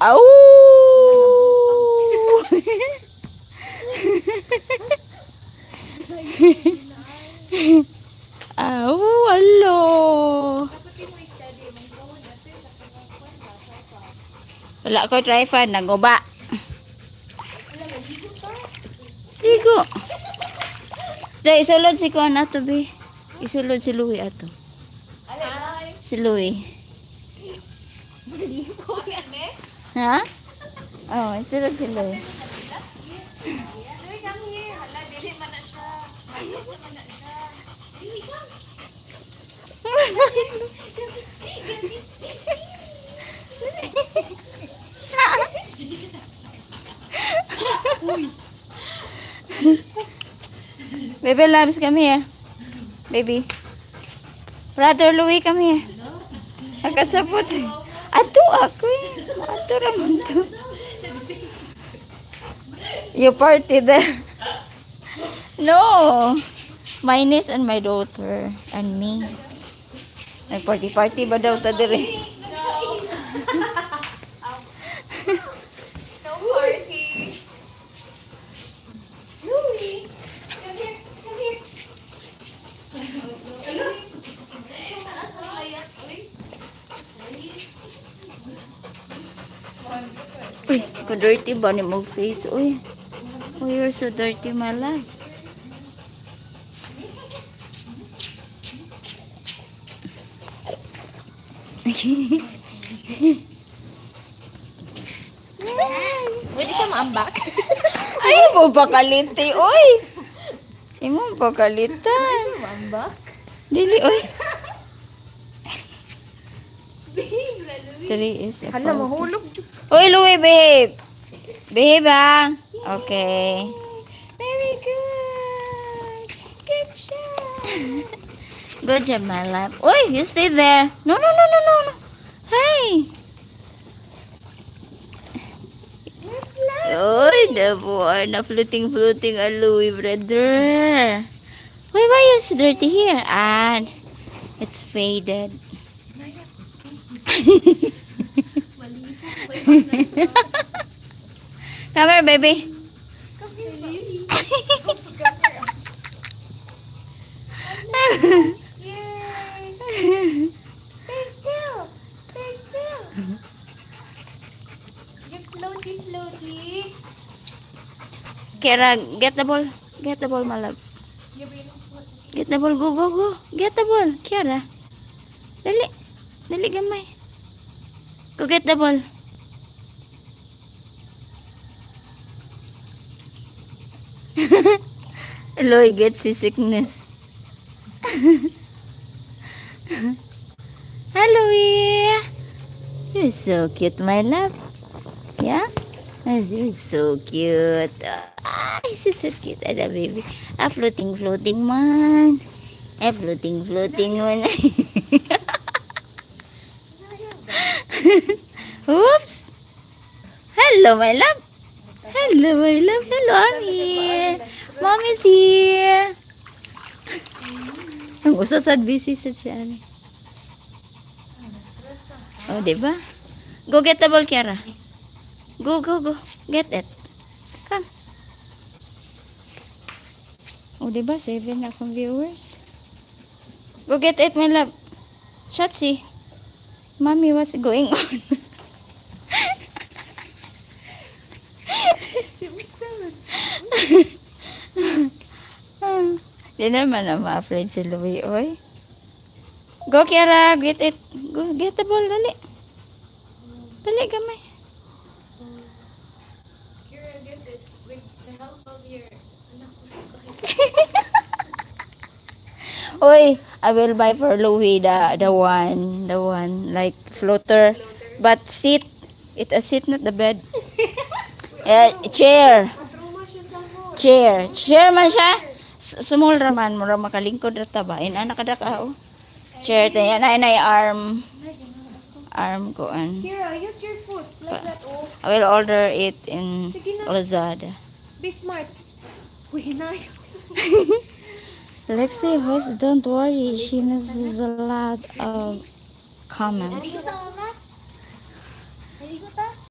Au! Au, alo. Wala ko try fan, naguba. Ligo. Dahil isulod si Kuan ato, be. Isulod si Louie ato. Si Louie. Ha? Oh, isulod si Louie. Baby loves, come here. Baby. Brother Louie, come here. Nakasabot. Ato ako eh. Ato raman to. You party there. No. My niece and my daughter and me. Nag-party-party ba daw ta dire? No party. Louie, come here, come here. Uy, ka-dirty ba ni mong face? Uy. Oh, you're so dirty, my love. Pwede siya maambak. Ay, mo ba kalite, uy? Imo ba kalitan? Maambak? Dili, uy. Babe, 3 is a hala, 40. mahulog. Uy, Louie, behave. Behave, ah. Okay. Very good. Good job. Good job, my love. Uy, you stay there. No, no, no, no, no, no. Hey. Uy, the boy. Na floating, Louie, brother. Why you so dirty here? Ah, it's faded. Come here, baby. Yay. Stay still. Stay still. You're floaty, floaty. Kira, get the ball. Get the ball, my love. Get the ball. Go, go, go. Get the ball. Kira. Dali. Dali gamay. Go get the ball. Eloy gets seasickness. Hello, you're so cute, my love. Yeah? Yes, you're so cute. Ah, this is so cute, ada baby. Ah, floating man. Floating man. Oops. Hello, my love. Hello, my love. Hello, I'm here. Mommy's here. Ang uso sad busy sad siya. Oh, diba? Go get the ball, Kiara. Go, go, go. Get it. Come. Oh, diba? 7 na akong viewers. Go get it, my love. Shotzi. Mommy, what's going on? Di naman na ma-afraid si Louie, oy. Go, Kiara. Get it. Go, get the ball. Dali. Dali, gamay. You're get it with the help of your anak. Oy, I will buy for Louie the one like floater, but seat. It a seat, not the bed. Chair. Matruma siya sa mo. Chair man siya. Small raman mo ra makalingkod ra ta ba. In anak kada ka oh. Chair ta yan ay arm ko an. Kira, use your foot like that. Oh, I will order it in Lazada. be smart. Uy, hinay. Lexi, host, don't worry. She misses a lot of comments. Naligo ta, mama. Naligo ta.